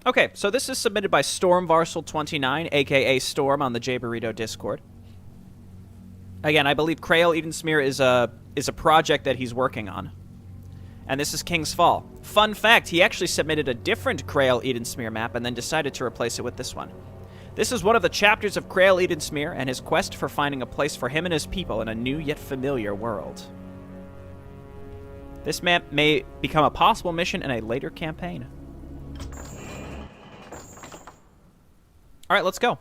Okay, so this is submitted by Stormvarsel29, aka Storm on the Burrito Discord. Again, I believe Krale Edensmear is a project that he's working on. And this is King's Fall. Fun fact, he actually submitted a different Krale Edensmear map and then decided to replace it with this one. This is one of the chapters of Krale Edensmear and his quest for finding a place for him and his people in a new yet familiar world. This map may become a possible mission in a later campaign. Alright, let's go.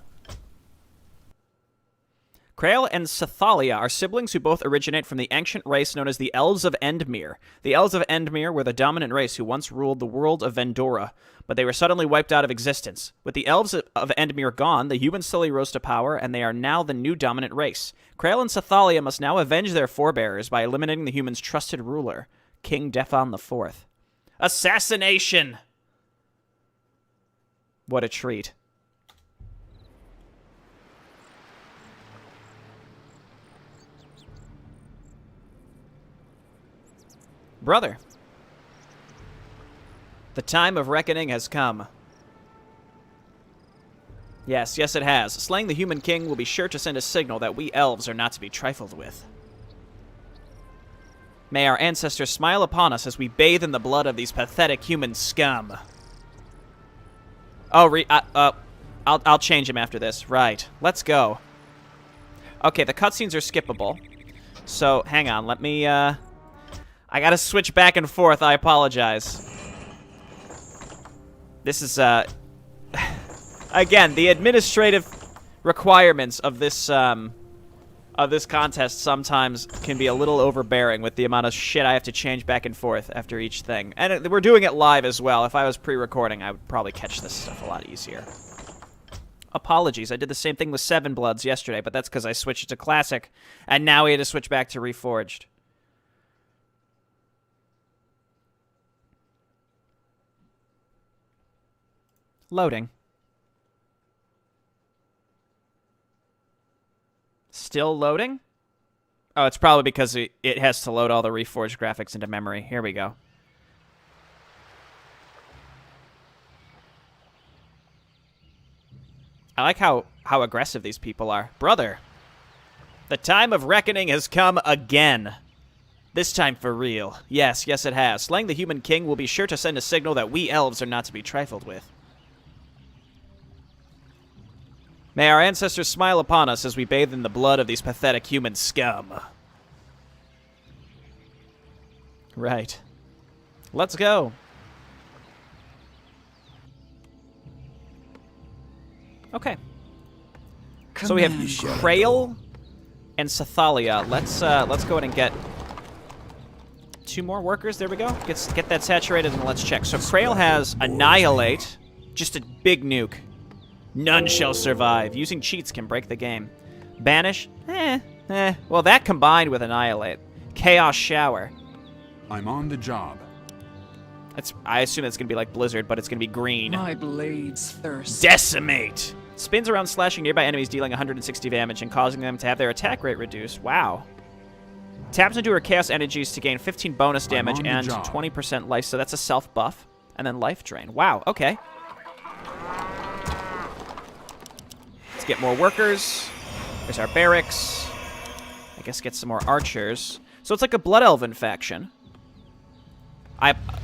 Krale and Sathalia are siblings who both originate from the ancient race known as the Elves of Edensmear. The Elves of Edensmear were the dominant race who once ruled the world of Vendora, but they were suddenly wiped out of existence. With the Elves of Edensmear gone, the humans slowly rose to power, and they are now the new dominant race. Krale and Sathalia must now avenge their forebears by eliminating the humans' trusted ruler, King Defon IV. Assassination! What a treat. Brother, the time of reckoning has come. Yes, it has. Slaying the human king will be sure to send a signal that we elves are not to be trifled with. May our ancestors smile upon us as we bathe in the blood of these pathetic human scum. Oh, I'll change him after this. Right, let's go. Okay, the cutscenes are skippable. So, hang on, let me, I gotta switch back and forth, I apologize. This is, again, the administrative requirements of this contest sometimes can be a little overbearing with the amount of shit I have to change back and forth after each thing. And we're doing it live as well. If I was pre-recording, I would probably catch this stuff a lot easier. Apologies, I did the same thing with Seven Bloods yesterday, but that's because I switched to Classic, and now we had to switch back to Reforged. Loading. Still loading? Oh, it's probably because it has to load all the Reforged graphics into memory. Here we go. I like how aggressive these people are. Brother, the time of reckoning has come again. This time for real. Yes, it has. Slaying the human king will be sure to send a signal that we elves are not to be trifled with. May our ancestors smile upon us as we bathe in the blood of these pathetic human scum. Right. Let's go. Okay. So we have Krale and Sathalia. Let's go ahead and get 2 more workers. There we go. Get that saturated and let's check. So Krale has Annihilate, just a big nuke. None shall survive. Using cheats can break the game. Banish? Well, that combined with Annihilate. Chaos Shower. I'm on the job. I assume it's going to be like Blizzard, but it's going to be green. My blades thirst. Decimate. Spins around, slashing nearby enemies, dealing 160 damage and causing them to have their attack rate reduced. Wow. Taps into her chaos energies to gain 15 bonus damage and 20% life, so that's a self buff. And then life drain. Wow, okay. Let's get more workers. There's our barracks. I guess get some more archers. So it's like a Blood Elven faction.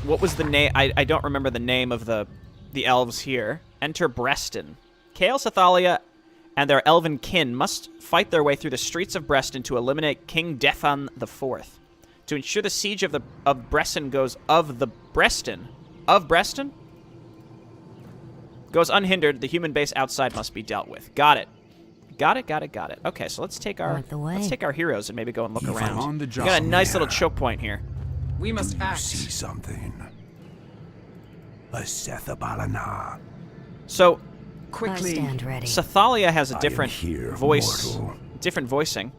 What was the name? I don't remember the name of the elves here. Enter Breston. Krale, Sathalia, and their elven kin must fight their way through the streets of Breston to eliminate King Defon IV. To ensure the siege of Breston goes unhindered, the human base outside must be dealt with. Got it. Got it. Okay, so let's take our heroes and maybe go and look around. We got a nice little choke point here. We must act. See something. A Sethabalana. So Quickly. Sathalia has a different voice, different voicing.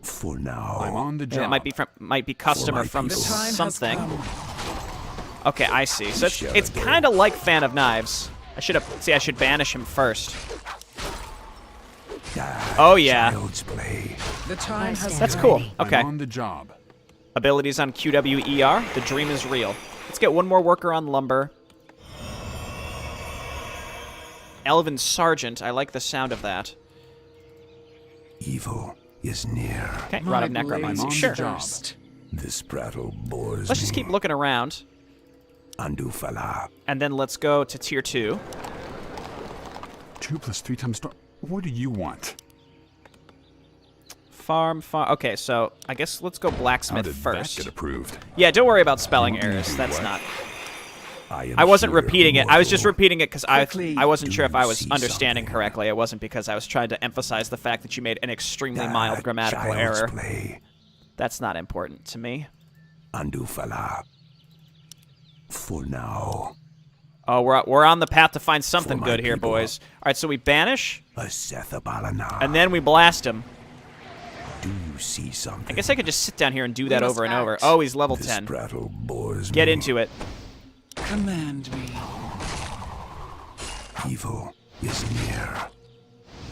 For now, I'm on the job. And it might be customer from something. Okay, I see. So it's kind of like Fan of Knives. I should banish him first. Oh yeah. The time has That's cool. Okay. I'm on the job. Abilities on QWER. The dream is real. Let's get one more worker on lumber. Elven Sergeant. I like the sound of that. Evil is near. Okay, Rod of Necromancy. blades Sure. thirst. This prattle bores Let's me. just keep looking around. Andufala. And then let's go to tier 2. 2 + 3 times storm. What do you want? Farm. Okay, so I guess let's go How blacksmith did first. that get approved? Yeah, don't worry about spelling You want me to errors. do That's what? not. I I wasn't here, repeating it. I was just mortal. repeating it because I Quickly, wasn't do sure if I you was see understanding something? correctly. It wasn't because I was trying to emphasize the fact that you made an extremely That mild grammatical child's error. Play. That's not important to me. Andufala. For now, Oh, we're on the path to find something my good here, people. boys. All right, so we banish, a Sethabalana. and then we blast him. Do you see something? I guess I could just sit down here and do that must over and over. act. Oh, he's level This 10. prattle bores Get me. into it. Command me. Evil is near.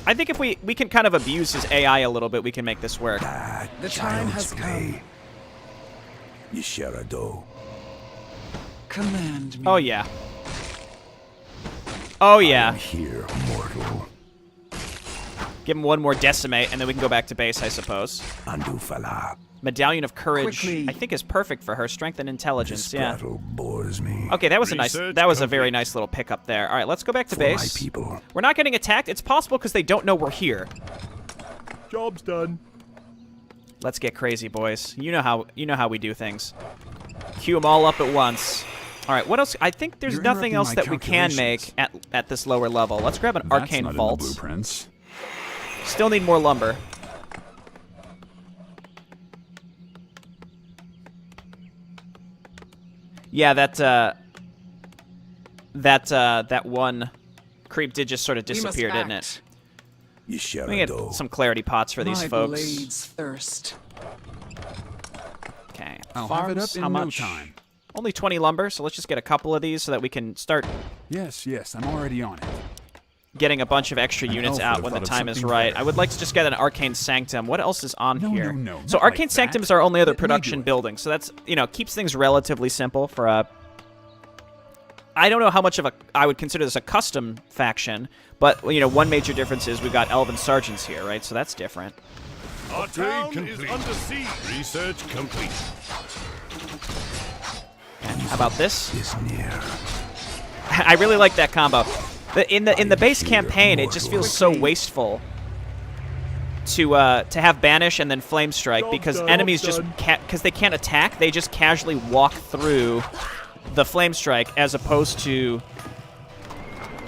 I think if we can kind of abuse his AI a little bit, we can make this work. That The time child's has play. Yisharado. Command me. Oh, yeah. Oh, yeah. I'm here, mortal. Give him one more decimate, and then we can go back to base, I suppose. Andufala. Medallion of Courage, Quickly. I think, is perfect for her. Strength and intelligence, This yeah. prattle bores me. Okay, that was Research a very nice little pickup there. All right, let's go back to For base. my people. We're not getting attacked. It's possible because they don't know we're here. Job's done. Let's get crazy, boys. You know how we do things. Queue them all up at once. All right, what else? I think there's You're nothing else interrupting that my we can make at this lower level. Let's grab an That's arcane not in the vault. blueprints. Still need more lumber. Yeah, that one creep did just sort of We must disappear, didn't it? act. Let me get Yisharado. some clarity pots for these My folks. blades thirst. Okay. I'll Farms, have it up in how no much? time. Only 20 lumber, so let's just get a couple of these so that we can start Yes, I'm already on it. getting a bunch of extra An units elf out would when have the thought of time is something right. better. I would like to just get an Arcane Sanctum. What else is on No, here? no, So not Arcane like Sanctum that. is our only other Let me do production it. building, so that's, keeps things relatively simple for a... I don't know how much of I would consider this a custom faction, but, one major difference is we've got Elven Sergeants here, right? So that's different. Our town is under siege. Research complete. How about this? Is near. I really like that combo. In the base campaign, it just feels so wasteful to have banish and then flame strike because enemies just because they can't attack, they just casually walk through the flame strike as opposed to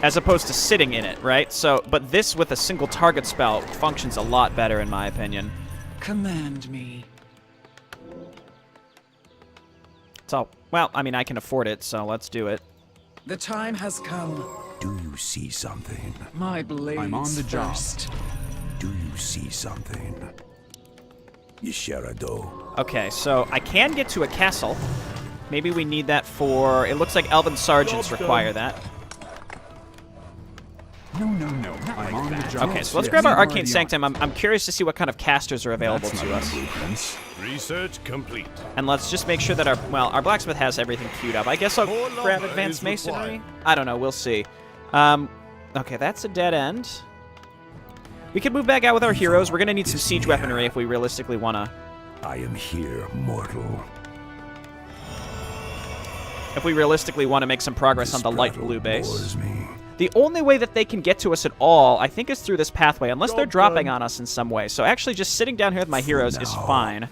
sitting in it, right? So, but this with a single target spell functions a lot better in my opinion. Command me. So, well, I mean, I can afford it, so let's do it. The time has come. Do you see something? My blades I'm on the job. thirst. Do you see something? Yisharado. Okay, so I can get to a castle. Maybe we need that for... It looks like Elven Sergeants require that. No, not I'm on the job. Okay, so let's Yes, grab our I'm Arcane already on Sanctum. I'm curious to see what kind of casters are available That's not to in us. the blueprints. Research complete. And let's just make sure that our blacksmith has everything queued up. I guess I'll More grab lumber advanced is masonry. required. I don't know. We'll see. Okay, that's a dead end. We can move back out with our heroes. We're gonna need some siege weaponry if we realistically wanna. I am here, mortal. If we realistically want to make some progress on the light This blue prattle base. bores me. The only way that they can get to us at all, I think, is through this pathway, unless they're dropping on us in some way. So actually, just sitting down here with my heroes is now. fine.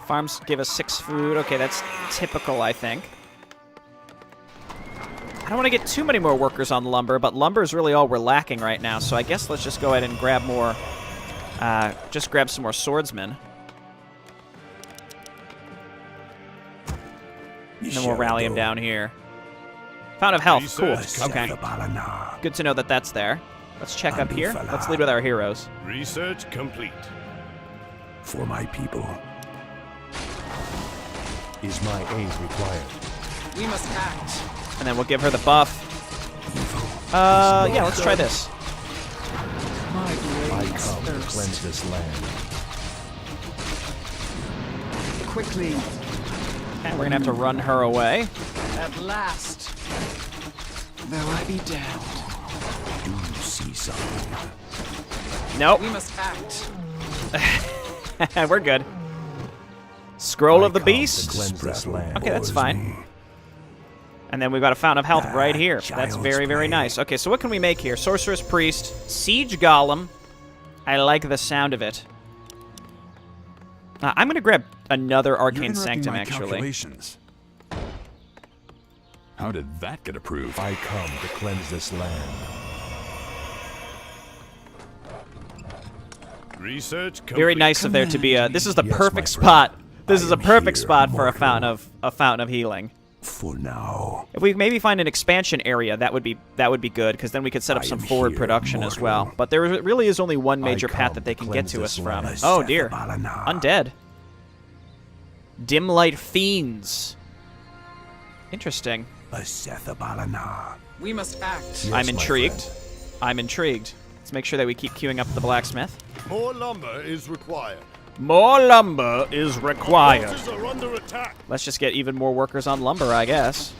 Farms give us 6 food. Okay, that's typical, I think. I don't want to get too many more workers on lumber, but lumber is really all we're lacking right now. So I guess let's just go ahead and grab more. Just grab some more swordsmen. And then we'll rally him down here. Fountain of Health. Cool. Research Okay. Sethabalana. Good to know that that's there. Let's check up here. Let's lead with our heroes. Research complete. For my people. Is my aid required? We must act. And then we'll give her the buff. Yeah, let's try this. My I blades come to thirst. cleanse this land. Quickly. And we're going to have to run her away. At last. Though I be damned, Do you see something? Nope. we must act. We're good. Scroll I of the come to Beast. cleanse this land. Okay, that's Bores fine. me. And then we've got a Fountain of Health right here. That's child's very, very play. nice. Okay, so what can we make here? Sorceress Priest, Siege Golem. I like the sound of it. I'm going to grab another You're Arcane interrupting Sanctum, my actually. calculations. How did that get approved? I come to cleanse this land. Research complete. Very nice of there to be a... This is the Yes, my perfect friend. spot. This I is a am perfect here, spot for a mortal. fountain of healing. For now, If we maybe find an expansion area, that would be good, because then we could set up I some am forward here, production as mortal. well. But there really is only one major path come that they to can get cleanse to us this from. land. Oh dear, Balana. undead. Dim light fiends. Interesting. Balana. We must act. Yes, I'm my intrigued. friend. I'm intrigued. Let's make sure that we keep queuing up the blacksmith. More lumber is required. More lumber is required. Forces are under attack. Let's just get even more workers on lumber, I guess.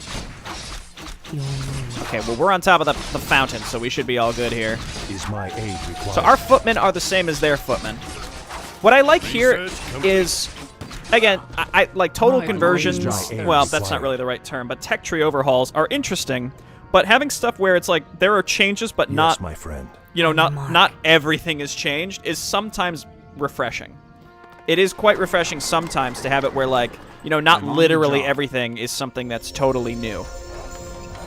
Okay, well, we're on top of the fountain, so we should be all good here. Is my aid required? So our footmen are the same as their footmen. What I like here Research complete. is, again, I like total My conversions. lord. Well, that's not really the right term, but tech tree overhauls are interesting. But having stuff where it's like there are changes, but Yes, not, my friend. you know, not everything is changed, is sometimes refreshing. It is quite refreshing sometimes to have it where, like, you know, not I'm on the literally job. everything is something that's totally new.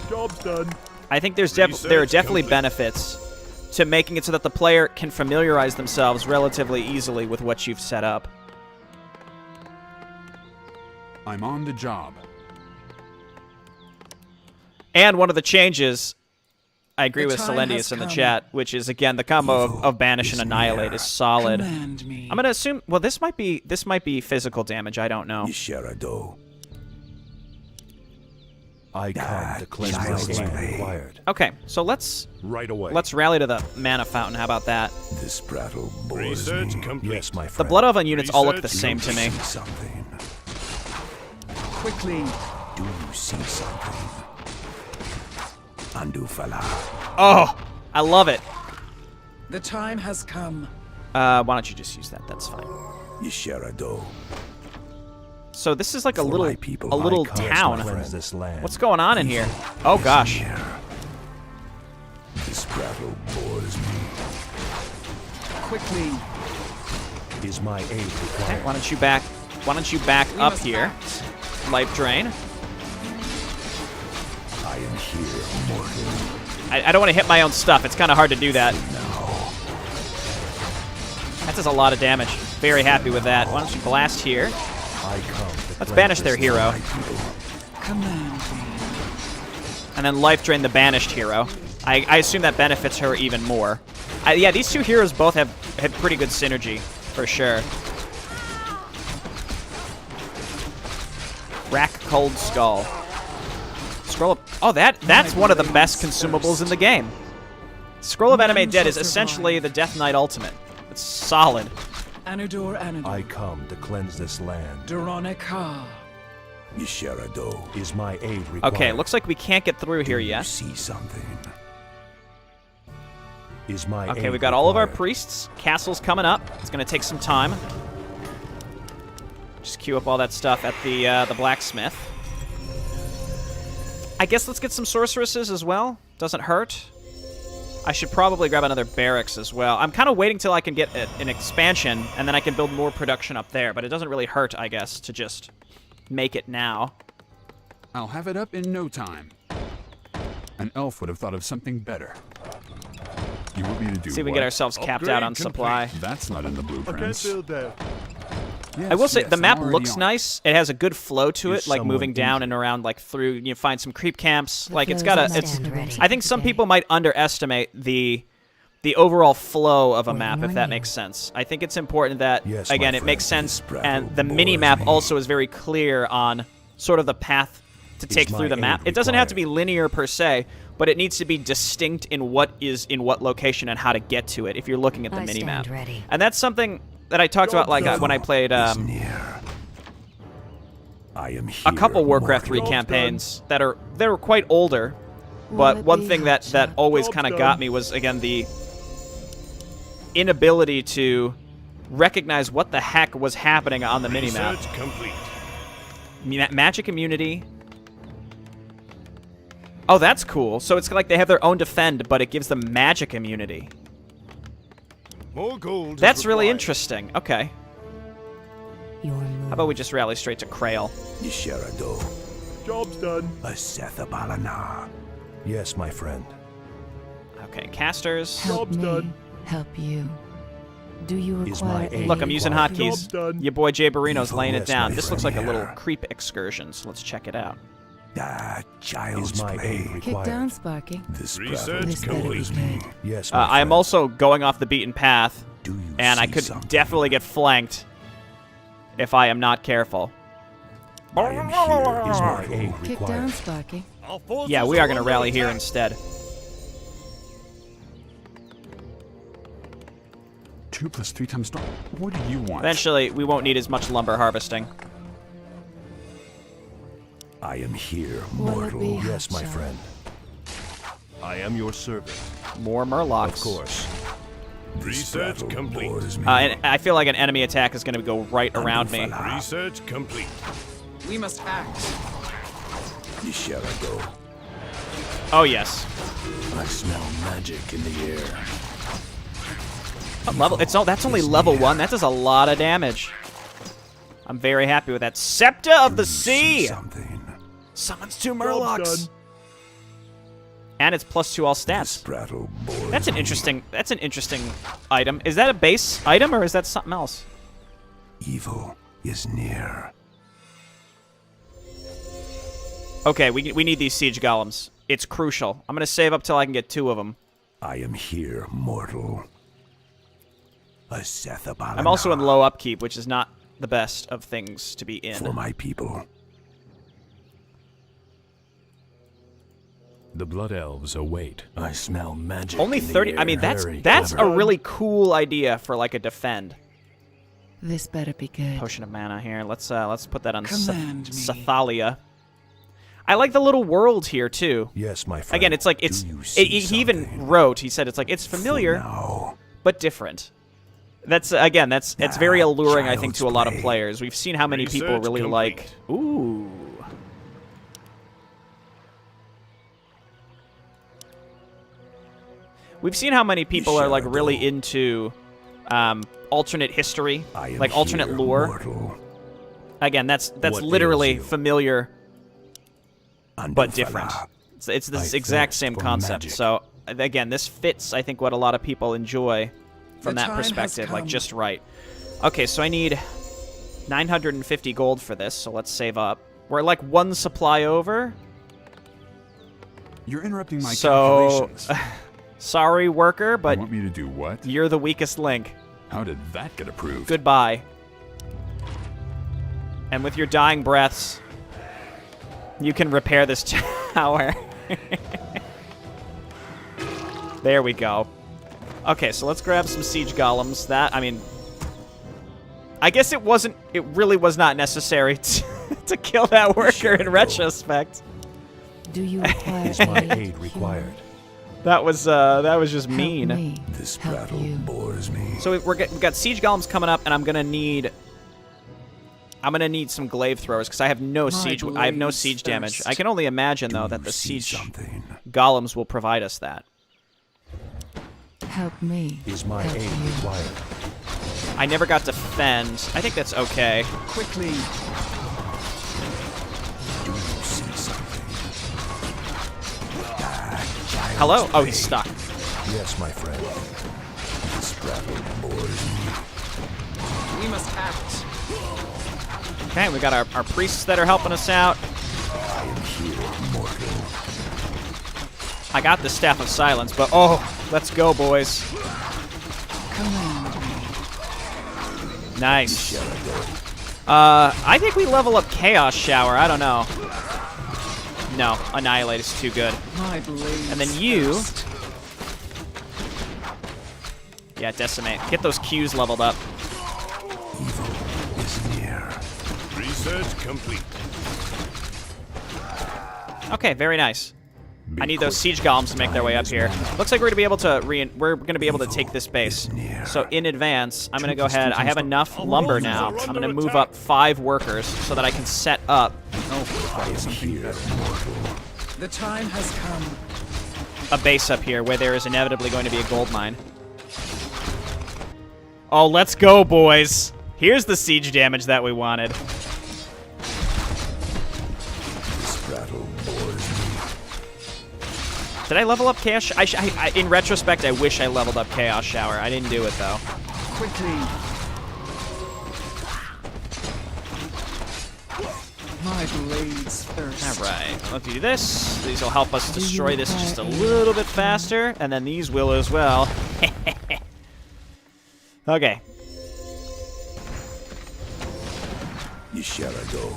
Job's done. I think there are Research definitely complete. benefits to making it so that the player can familiarize themselves relatively easily with what you've set up. I'm on the job. And one of the changes, I agree The with time Celendius has in the come. chat, which is, again, the combo of Banish and Annihilate is solid. Command me. I'm gonna assume, well, this might be physical damage, I don't know. Isherado. I come to cleanse child's this land play. required. Okay, so let's Right away. rally to the mana fountain, how about that? This prattle bores Research me. complete. Yes, my The friend. Blood Elven units all look the Research same to me. See something. Quickly. Do you see something? Andufala. Oh, I love it. The time has come. Why don't you just use that, that's fine. Isherado. So this is like a For little, my people, a little I come. town. Cleanse this land. What's going on in here? Oh gosh. Here. This prattle bores me. Quickly. Is my aid Okay, required? why don't you back We up must here? act. Life drain. I am here, mortal. I don't want to hit my own stuff. It's kind of hard to do that. Now, That does a lot of damage. Very happy with that. Why don't you blast here? I come to Let's cleanse banish this their hero. land. Command me. And then life drain the banished hero. I assume that benefits her even more. Yeah, these two heroes both have pretty good synergy, for sure. Rack Cold Skull. Scroll of... Oh, that's one of the best consumables in the game. Scroll of Animate Dead is essentially the Death Knight Ultimate. It's solid. Anudor Anudor. I come to cleanse this land. Duronica. Isherado. Is my aid required? Okay, looks like we can't get through here You yet. see something. Is my Okay, aid we got all of our required? priests. Castle's coming up. It's gonna take some time. Just queue up all that stuff at the blacksmith. I guess let's get some sorceresses as well. Doesn't hurt. I should probably grab another barracks as well. I'm kind of waiting till I can get an expansion, and then I can build more production up there. But it doesn't really hurt, I guess, to just make it now. I'll have it up in no time. An elf would have thought of something better. You want me to do See if we what? get ourselves capped out on Upgrade supply. That's not in the I can't blueprints. build there. Yes, I will say yes, the I'm map already looks on. nice. It has a good flow to Is it, like someone moving down and injured? around, like through. You find some creep camps. Like it's flows got a. must It's. stand ready I think some today. people might underestimate the overall flow of a Or map, if warn that you. makes sense. I think it's important that Yes, my again it friend, makes sense, this and the prattle mini bores map me. also is very clear on sort of the path to take my through the aid map. It doesn't have to be required? linear per se, but it needs to be distinct in what is in what location and how to get to it if you're looking at the I mini stand map. ready. And that's something that I talked about, like when I played. Is near. I am here, A couple Warcraft 3 mortal. campaigns that were quite older, But one thing that always kind of got me was, again, the inability to recognize what the heck was happening on the minimap. Research complete. Magic immunity. Oh, that's cool. So it's like they have their own defend, but it gives them magic immunity. More gold. That's is really required. interesting. Okay. Your How move. about we just rally straight to Krale? Yisharado. Job's done. Asethabalana. Yes, my friend. Okay, casters. Help Job's me. done. Help you. Do you Is require my aid? aid Look, I'm using required? hotkeys. Job's done. Your boy Maporino's laying it Yes, down. my This looks friend like a little here. creep excursion, so let's check it out. Child's Is my play. aid Kick required? down, Sparky. This Research battle This better be bores me. good. Yes, my I am friend. also going off the beaten path, Do you and I see could something? definitely get flanked if I am not careful. I am here. Is my mortal. aid Kick required? down, Sparky. Our forces Yeah, we are going to under rally here attack. instead. 2 + 3 times storm. What do you want? Eventually, we won't need as much lumber harvesting. I am here, Will it mortal. be Yes, my hotshot? friend. I am your servant. More murlocs. Of course. This Research battle complete. bores me. And I feel like an enemy attack is going to go right around me. Research complete. We must act. Yisharado. Oh, yes. I smell magic in the air. What level? That's only level 1. That does a lot of damage. I'm very happy with that. Septa of the Sea! Something. Summons 2 Job's murlocs. done. And it's +2 all This stats. battle bores That's an me. interesting item. Is that a base item or is that something else? Evil is near. Okay, we need these siege golems. It's crucial. I'm gonna save up till I can get 2 of them. I am here, mortal. Asethabalana. I'm also in low upkeep, which is not the best of things to be For in. my people. The Blood Elves await. I smell magic. Only in the 30. I air. mean, that's Very a clever. really cool idea for like a defend. This better be good. Potion of mana here. Let's put that on Command me. Sathalia. I like the little world here too. Yes, my friend. Again, it's like it's. you see He even something? wrote. He said it's like it's For familiar now. but different. That's again. It's very alluring, I think, child's to a lot of play. players. We've seen how many people Research really complete. like. Ooh. We've seen how many people are like really into alternate history, I am like alternate here, lore. mortal. Again, that's What literally ails you? familiar but Andofala. different. It's this I exact thirst same for concept. magic. So again, this fits, I think, what a lot of people enjoy from The that time has perspective, like come. just right. Okay, so I need 950 gold for this, so let's save up. We're like 1 supply over. You're interrupting my So, calculations. sorry, worker, You but want me to do what? you're the weakest link. How did that get approved? Goodbye. And with your dying breaths, you can repair this tower. There we go. Okay, so let's grab some siege golems. I mean, I guess it really was not necessary to kill that worker in retrospect. Do you require Is my aid? aid required? That was just Help mean. me. This Help battle you. bores me. So we've got siege golems coming up, and I'm gonna need some glaive throwers because I have no siege. I have no blades siege damage. first. I can only imagine though Do that you the see siege something? golems will provide us that. Help me. Is my Help aid you. required? I never got to fend. I think that's okay. Quickly. Do you see something? Hello? Oh, he's stuck. Yes, my friend. This battle bores me. We must act. Okay, we got our priests that are helping us out. I am here, mortal. I got the Staff of Silence, but oh, let's go, boys. Command me. Nice. I think we level up Chaos Shower. I don't know. No, Annihilate is too good. My blades And then you- first. Yeah, Decimate. Get those Qs leveled up. Evil is near. Research complete. Okay, very nice. I need those siege golems to make their way up here. Looks like we're gonna be able to take this base. So in advance, I'm gonna go ahead. I have enough lumber now. I'm gonna move up 5 workers so that I can set up The time has come. a base up here where there is inevitably going to be a gold mine. Oh, let's go, boys. Here's the siege damage that we wanted. This battle bores me. Did I level up Chaos? In retrospect, I wish I leveled up Chaos Shower. I didn't do it, though. Quickly. My blades thirst. All right, let's do this. These will help us destroy this just a little bit faster, and then these will as well. Okay. You shall go.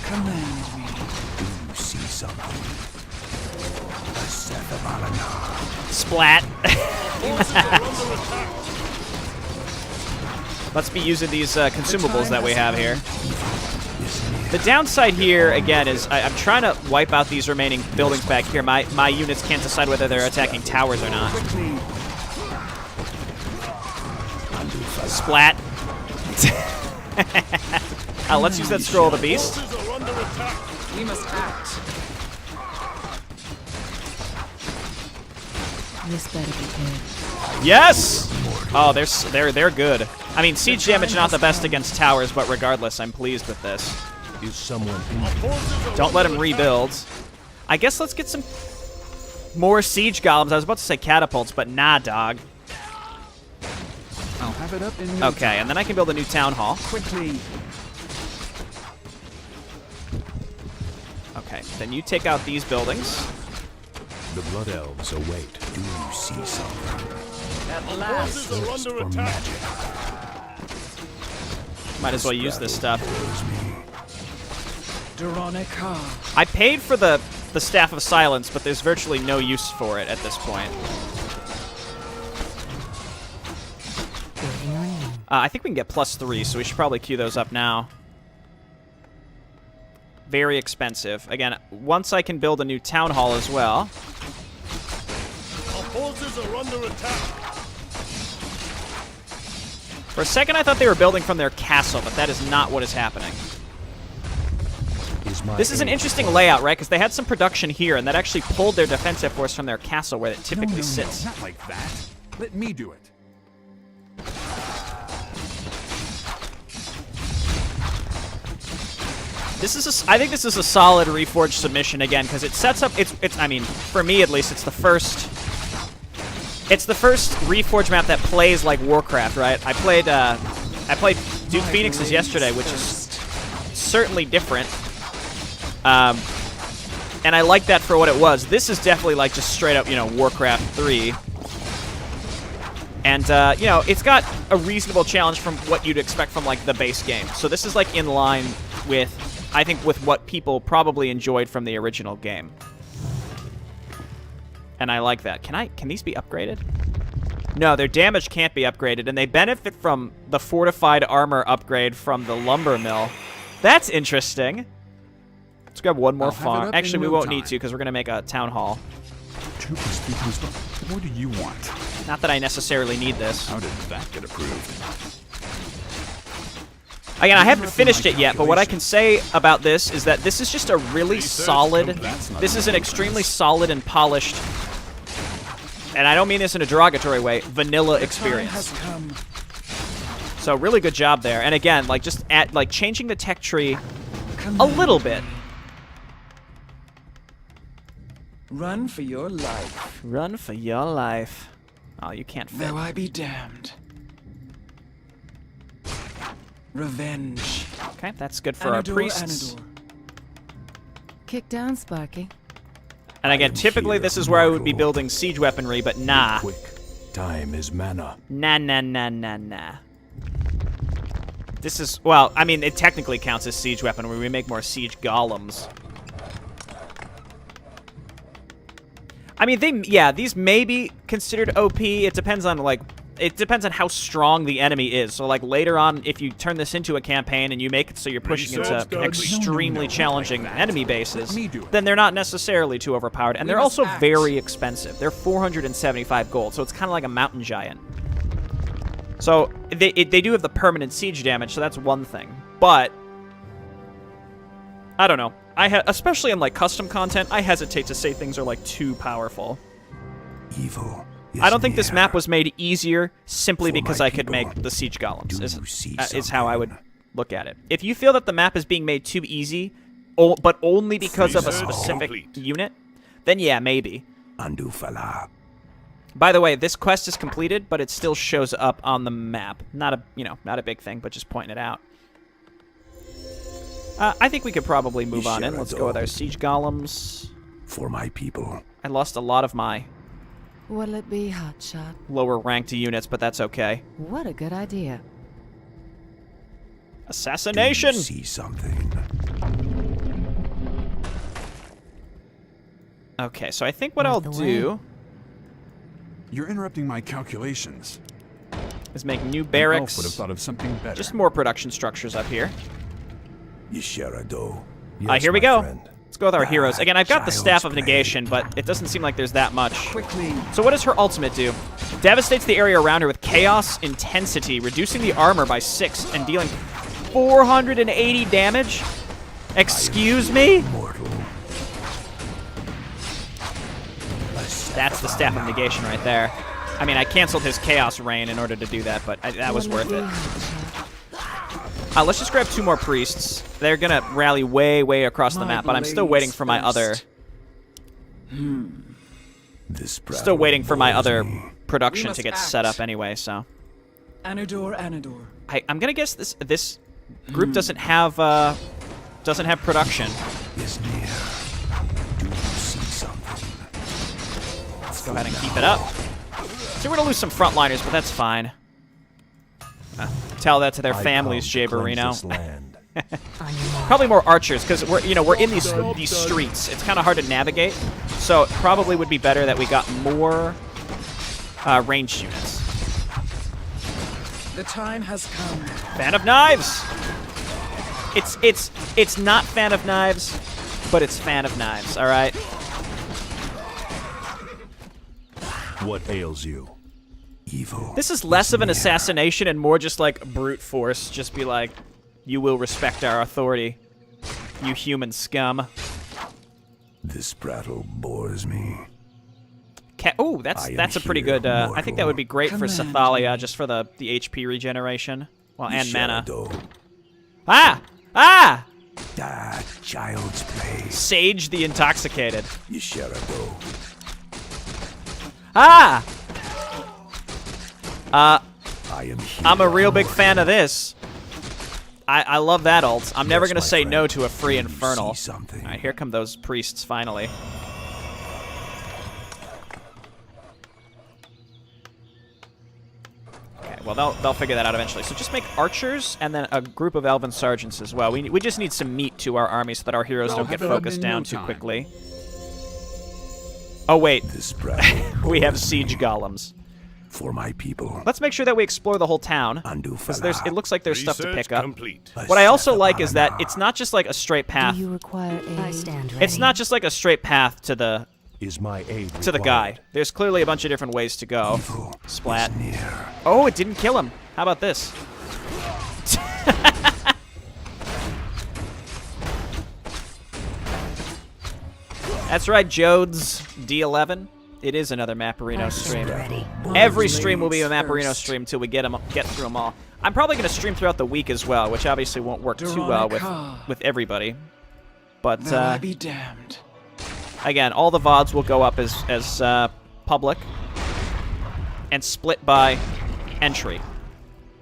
Command me. Do you see something? Splat. Let's be using these consumables that we have here. The downside here, again, is I'm trying to wipe out these remaining buildings back here. My units can't decide whether they're attacking towers or not. Quickly. Splat. Let's use that Scroll of the Beast. Forces are under attack. We must act. This better be good. Yes! Oh, they're good. I mean, siege damage not the best against towers, but regardless, I'm pleased with this. Is someone in Forces are Don't let under him attack. rebuild. I guess let's get some more siege golems. I was about to say catapults, but nah, dog. I'll have it up in no Okay, time. and then I can build a new town hall. Quickly. Okay, then you take out these buildings. the Blood Elves await? Do you see something? At last. Forces are under attack. Might as well use this stuff. Veronica. I paid for the Staff of Silence, but there's virtually no use for it at this point. Building on you. I think we can get +3, so we should probably queue those up now. Very expensive. Again, once I can build a new town hall as well. Our forces are under attack. For a second, I thought they were building from their castle, but that is not what is happening. This is an interesting layout, right? Because they had some production here, and that actually pulled their defensive force from their castle where it typically sits. Not like that. Let me do it. I think this is a solid Reforged submission again because it sets up. I mean, for me at least, it's the first Reforged map that plays like Warcraft, right? I played Duke Phoenix's yesterday, which is certainly different. And I like that for what it was. This is definitely like just straight up, Warcraft 3. And, it's got a reasonable challenge from what you'd expect from, like, the base game. So this is, like, in line with, I think, with what people probably enjoyed from the original game. And I like that. Can these be upgraded? No, their damage can't be upgraded, and they benefit from the fortified armor upgrade from the lumber mill. That's interesting. Let's grab one more I'll have it farm. up Actually, in we no won't time. need to because we're going to make a town hall. What do you want? Not that I necessarily need this. How did that get approved? Again, I haven't finished it yet, but what I can say about this is that this is just a really solid... This is an extremely solid and polished, and I don't mean this in a derogatory way, vanilla Time experience. has come. So really good job there. And again, just changing the tech tree a little bit. Run for your life, Run for your life. Oh, you can't fit. though I be damned. Revenge. Okay, that's good for our Anador, priests. Anador. Kick down, Sparky. And again, typically here, this is where I would be mortal. building siege weaponry, but nah. Quick. Time is mana. Nah. This is, well, I mean, it technically counts as siege weaponry. We make more siege golems. I mean, these may be considered OP. It depends on, like, it depends on how strong the enemy is. So, like, later on, if you turn this into a campaign and you make it so you're pushing into extremely challenging enemy bases, then they're not necessarily too overpowered. And they're also very expensive. They're 475 gold, so it's kind of like a mountain giant. So, they do have the permanent siege damage, so that's one thing. But, I don't know. Especially in, like, custom content, I hesitate to say things are, like, too powerful. Evil. I don't think this map was made easier simply because I could make the siege golems, is how I would look at it. If you feel that the map is being made too easy, but only because of a specific unit, then yeah, maybe. By the way, this quest is completed, but it still shows up on the map. Not a big thing, but just pointing it out. I think we could probably move on in. Let's go with our siege golems. For my people. I lost a lot of my What'll it be, hotshot? lower ranked units, but that's okay. What a good idea. Assassination! Do you see something? Okay, so I think what Right I'll the do You're interrupting my calculations. is make new An elf barracks. would have thought of something better. Just more production structures up here. Yisharado. Here we my go. friend. Let's go with our heroes. Again, I've got the Child's Staff of play. Negation, but it doesn't seem like there's that much. Quickly. So what does her ultimate do? Devastates the area around her with chaos intensity, reducing the armor by 6 and dealing 480 damage? Excuse me? Mortal. That's the Staff of Negation right there. I mean, I canceled his Chaos Rain in order to do that, but that was worth it. Let's just grab 2 more priests. They're gonna rally way, way across the map, but I'm still waiting for my other... Still waiting for my other production to get set up anyway, so... Anador. I'm gonna guess this group doesn't have production. Is near. Do you see something? Let's go ahead and keep it up. So we're gonna lose some frontliners, but that's fine. Tell that to their families, Maporino. Probably more archers, because we're in these streets. It's kind of hard to navigate, so it probably would be better that we got more ranged units. The time has come. Fan of Knives. It's not Fan of Knives, but it's Fan of Knives. All right. What ails you? Evil. This is less of an assassination and more just like brute force. Just be like, you will respect our authority, you human scum. This prattle bores me. Oh, that's a pretty good. I think that would be great for Command Sathalia, just for the HP regeneration. Well, and mana. Yisharado. Ah! Ah! Child's play. Sage the Intoxicated. Yisharado. Ah! I am here. I'm a real big fan of this. I love that ult. I'm never Yes, gonna my say friend. no to a free You Infernal. see something. Alright, here come those priests finally. Okay, well they'll figure that out eventually. So just make archers and then a group of elven sergeants as well. We just need some meat to our army so that our heroes don't get have it up focused in down no too time. quickly. Oh wait, This prattle we have bores siege me. golems. For my people. Let's make sure that we explore the whole town. Because it looks like there's stuff to pick up. Complete. What I also like is that it's not just like a straight path. Do you require aid? I stand ready. It's not just like a straight path to the Is my aid guy. required? There's clearly a bunch of different ways to go. Evil Splat. is near. Oh, it didn't kill him. How about this? That's right, Jodes D11. It is another Maporino stream. Every stream will be a Maporino stream till we get through them all. I'm probably going to stream throughout the week as well, which obviously won't work too well with everybody. But Will I be damned? again, all the VODs will go up as public and split by entry.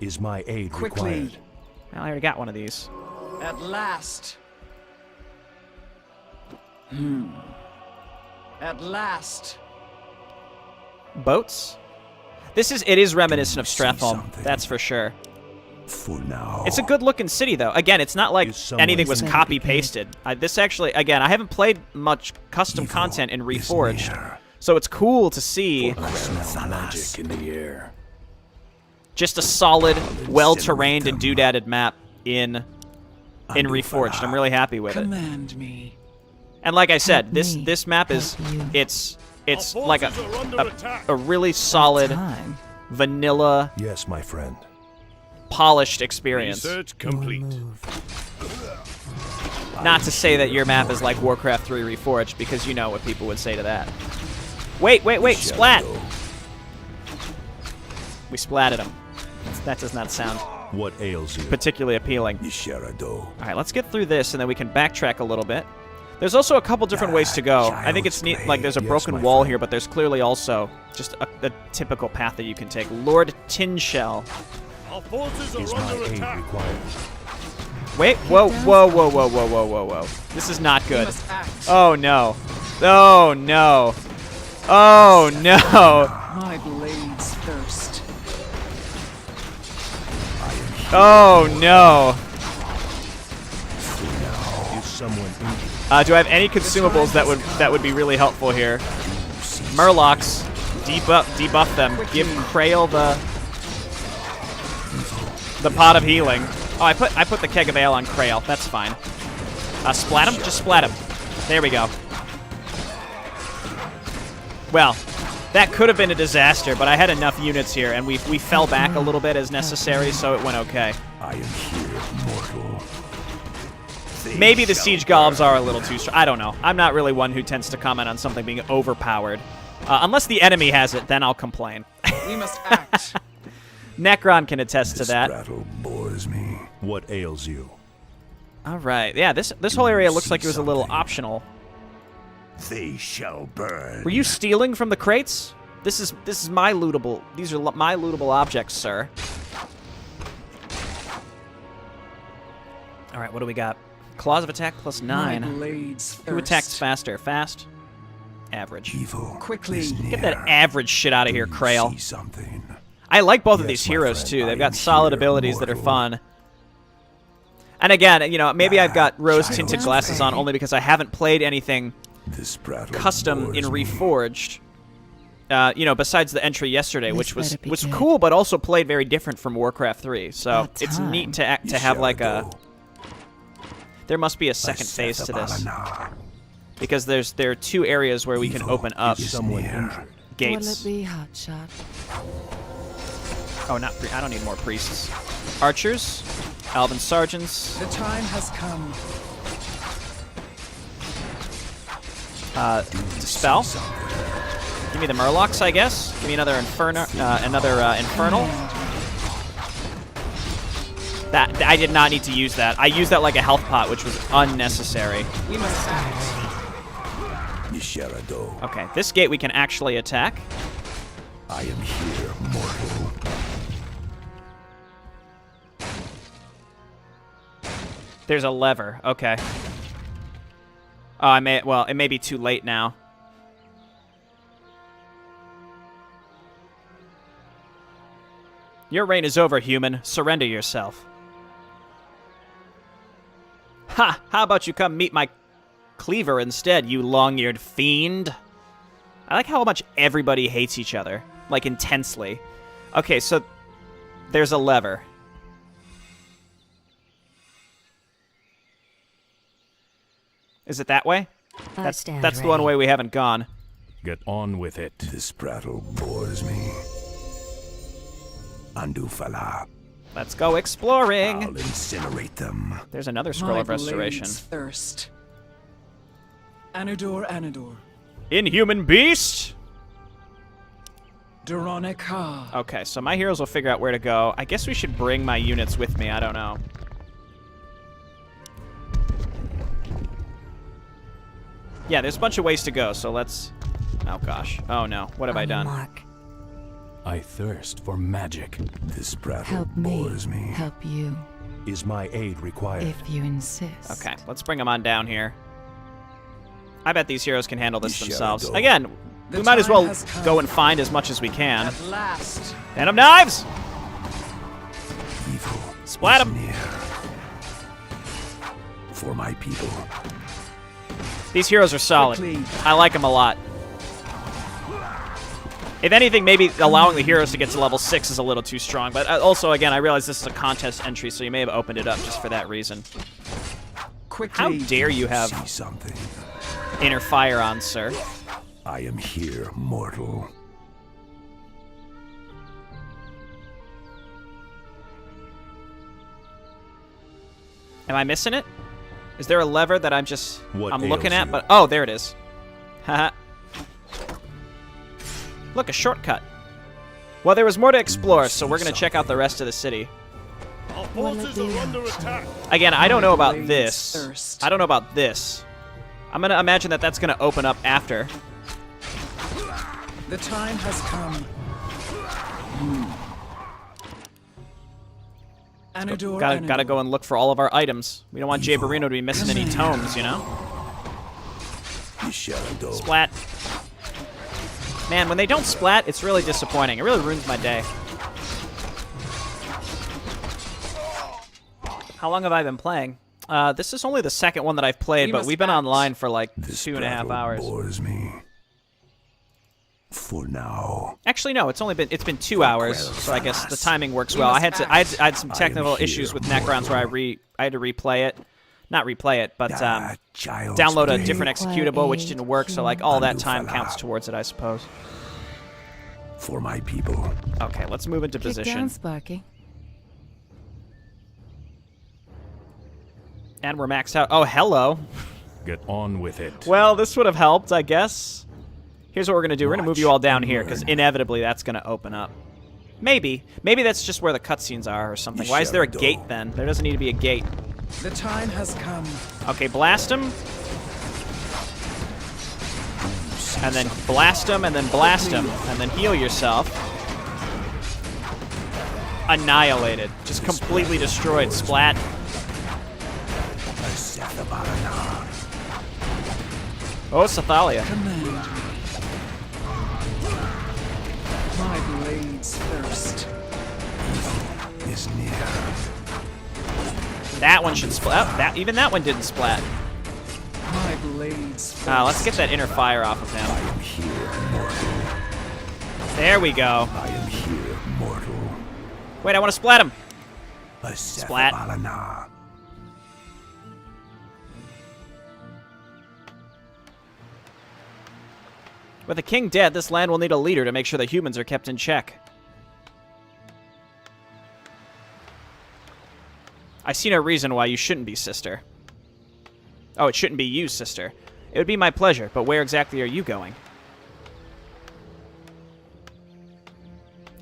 Is my aid Quickly. required? Well, I already got one of these. At last. At last. Boats? It is reminiscent of see Stratholm, something? that's for sure. For now. It's a good looking city though. Again, it's not like Is someone anything was Better copy prepared. pasted. This actually, again, I haven't played much custom Evil content in is Reforged, near. so it's cool to see. I smell magic in the air. just a solid, well-terrained and doodadded map in Reforged. I'm really happy with it. Command me. And like I said, Help me. this map is Help you. it's Our like forces are under attack. a really solid Time. vanilla Yes, my friend. polished experience. Research complete. Not to say that your map is like Warcraft 3 Reforged, because you know what people would say to that. Wait, splat! We splatted him. That does not sound What ails you? particularly appealing. Nisharado. Alright, let's get through this, and then we can backtrack a little bit. There's also a couple different ways to go. I think it's neat, like there's a Yes, broken my wall friend. here, but there's clearly also just a typical path that you can take. Lord Tinshell. Our forces Is are my under aid attack. required? Wait, whoa. This is not We good. must act. Oh no. Oh no. Oh no. My blades thirst. Oh no. Is someone injured? Do I have any consumables that would be really helpful here? Murlocs, debuff them. Give Krale the pot of healing. Oh, I put the keg of ale on Krale. That's fine. Splat him. Just splat him. There we go. Well, that could have been a disaster, but I had enough units here, and we fell back a little bit as necessary, so it went okay. I am here, mortal. Maybe the siege golems are a little too strong. I don't know. I'm not really one who tends to comment on something being overpowered. Unless the enemy has it, then I'll complain. We must act. Necron can attest to This that. battle bores me. What ails you? All right. Yeah, this whole area looks like it was a little optional. They shall burn. Were you stealing from the crates? This is my lootable. These are my lootable objects, sir. All right, what do we got? Claws of attack plus My 9. blades thirst. Who attacks faster? Fast? Average. Evil. Quickly. is Get near. that average shit out of here, Do you Krale. see something? I like both of Yes, these my heroes, friend, too. I They've got am solid here, abilities that are mortal. fun. And again, you know, maybe I've got rose-tinted glasses on only because I haven't played anything This battle custom in bores me. Reforged. You know, besides the entry yesterday, This which was better be good. cool, but also played very different from Warcraft 3. So About it's time. neat to have like a. There must be a second phase to this Sethabalana because there are 2 areas where we can Evil open up is someone injured. gates. Will it be hotshot? Oh, I don't need more priests. Archers, Elven sergeants, The time has come. dispel. Give me the Murlocs, I guess. Give me another infernal. That I did not need to use that. I used that like a health pot, which was unnecessary. We must act. Nisharado. Okay, this gate we can actually attack. I am here, mortal. There's a lever. Okay. Oh, it may be too late now. Your reign is over, human. Surrender yourself. Ha! How about you come meet my cleaver instead, you long-eared fiend? I like how much everybody hates each other. Like, intensely. Okay, so there's a lever. Is it that way? That's the one way we haven't gone. Get on with it. This battle bores me. Andufala. Let's go exploring. I'll incinerate them. There's another scroll My of restoration. blades thirst. Anador, Anador. Inhuman beast. Duronica. Okay, so my heroes will figure out where to go. I guess we should bring my units with me. I don't know. Yeah, there's a bunch of ways to go, so let's... Oh, gosh. Oh, no. What have I done? Mark, I thirst for magic. This battle help me. bores me. Help you, Is my aid required? if you insist. Okay, let's bring them on down here. I bet these heroes can handle this We shall themselves. go. Again, The we might as time well has come. go and find as much as we can. At last. Hand 'em knives! Evil Splat is 'em. near. For my people. These heroes are solid. Quickly. I like them a lot. If anything, maybe allowing the heroes to get to level 6 is a little too strong. But also, again, I realize this is a contest entry, so you may have opened it up just for that reason. Quickly. How dare you have See something. inner fire on, sir? I am here, mortal. Am I missing it? Is there a lever that I'm What looking ails at? you? But oh, there it is. Haha. Look, a shortcut. Well, there was more to explore, so we're gonna check out the rest of the city. Our forces are under attack. Again, I don't know about Blades this. thirst. I don't know about this. I'm gonna imagine that that's gonna open up after. The time has come. Anador Gotta go and look for all of our items. We don't want Maporino to be missing any tomes, you know? You shall go. Splat. Man, when they don't splat, it's really disappointing. It really ruins my day. How long have I been playing? This is only the second one that I've played, We but must we've been act. online for like This 2.5 battle hours. bores me. For now. Actually, no, it's been 2 hours, so I guess the timing works We well. I must had some technical here, issues with Necrons where I had to replay it. Not replay it, but Child's download a play. different executable, which didn't work, so like all that time counts towards it, I suppose. For my people. Okay, let's move into Kick down, position. Sparky. And we're maxed out. Oh, hello. Get on with it. Well, this would have helped, I guess. Here's what we're going to do. We're going to move you all down here, because inevitably that's going to open up. Maybe. Maybe that's just where the cutscenes are or something. Why is there a gate, then? There doesn't need to be a gate. The time has come. Okay, blast him. And then blast him, and then blast him. And then heal yourself. Annihilated. Just completely destroyed. Splat. Oh, Sathalia. Command. My blades thirst. Is near. That one should splat. Oh, even that one didn't splat. My blades thirst. Let's get that inner fire off of him. I am here, mortal. There we go. I am here, mortal. Wait, I want to splat him. Splat. With the king dead, this land will need a leader to make sure the humans are kept in check. I see no reason why you shouldn't be, sister. Oh, it shouldn't be you, sister. It would be my pleasure, but where exactly are you going?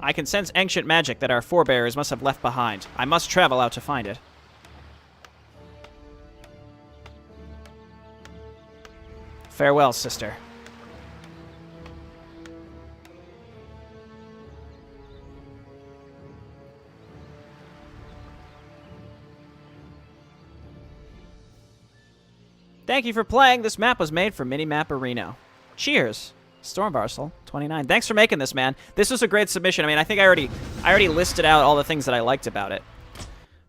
I can sense ancient magic that our forebears must have left behind. I must travel out to find it. Farewell, sister. Thank you for playing. This map was made for Mini Maporino. Cheers, Stormvarsel29. Thanks for making this, man. This was a great submission. I mean, I think I already listed out all the things that I liked about it.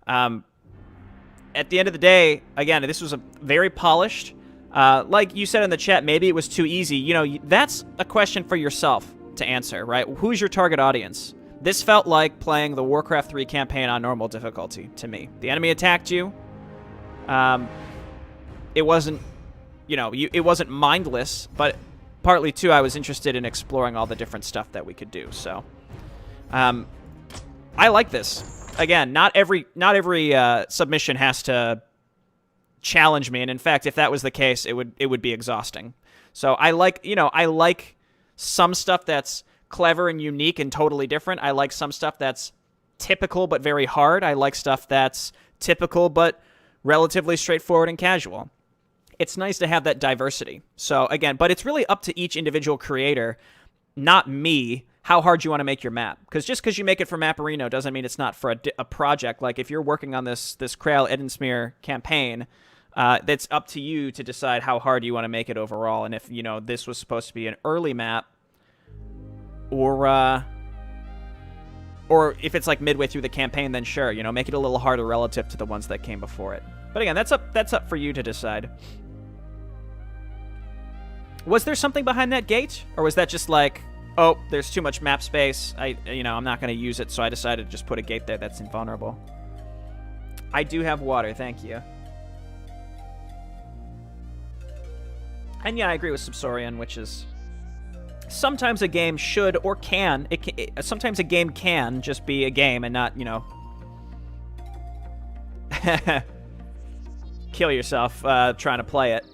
At the end of the day, again, this was a very polished. Like you said in the chat, maybe it was too easy. You know, that's a question for yourself to answer, right? Who's your target audience? This felt like playing the Warcraft 3 campaign on normal difficulty to me. The enemy attacked you. It wasn't, you know, it wasn't mindless, but partly, too, I was interested in exploring all the different stuff that we could do. So, I like this. Again, not every submission has to challenge me, and in fact, if that was the case, it would be exhausting. So I like some stuff that's clever and unique and totally different. I like some stuff that's typical but very hard. I like stuff that's typical but relatively straightforward and casual. It's nice to have that diversity. So again, but it's really up to each individual creator, not me, how hard you want to make your map. Because just because you make it for Maporino doesn't mean it's not for a project. Like if you're working on this Krale Edensmear campaign, that's up to you to decide how hard you want to make it overall. And if, you know, this was supposed to be an early map, or if it's like midway through the campaign, then sure, you know, make it a little harder relative to the ones that came before it. But again, that's up for you to decide. Was there something behind that gate? Or was that just like Oh, there's too much map space. I'm not going to use it, so I decided to just put a gate there that's invulnerable. I do have water, thank you. And yeah, I agree with Subsorian, which is sometimes a game should or can. Sometimes a game can just be a game and not, kill yourself trying to play it.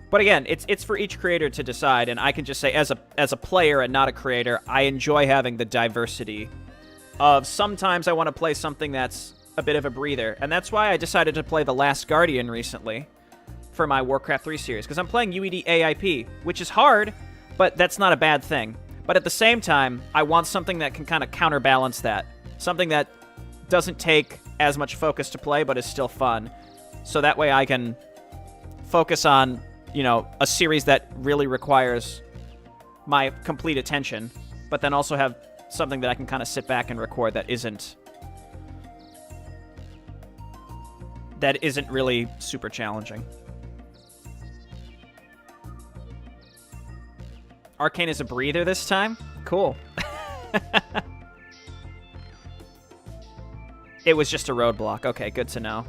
But again, it's for each creator to decide, and I can just say, as a player and not a creator, I enjoy having the diversity of sometimes I want to play something that's a bit of a breather, and that's why I decided to play The Last Guardian recently for my Warcraft 3 series, because I'm playing UED AIP, which is hard, but that's not a bad thing. But at the same time, I want something that can kind of counterbalance that, something that doesn't take as much focus to play, but is still fun, so that way I can focus on a series that really requires my complete attention, but then also have something that I can kind of sit back and record that isn't really super challenging. Arcane is a breather this time? Cool. It was just a roadblock. Okay, good to know.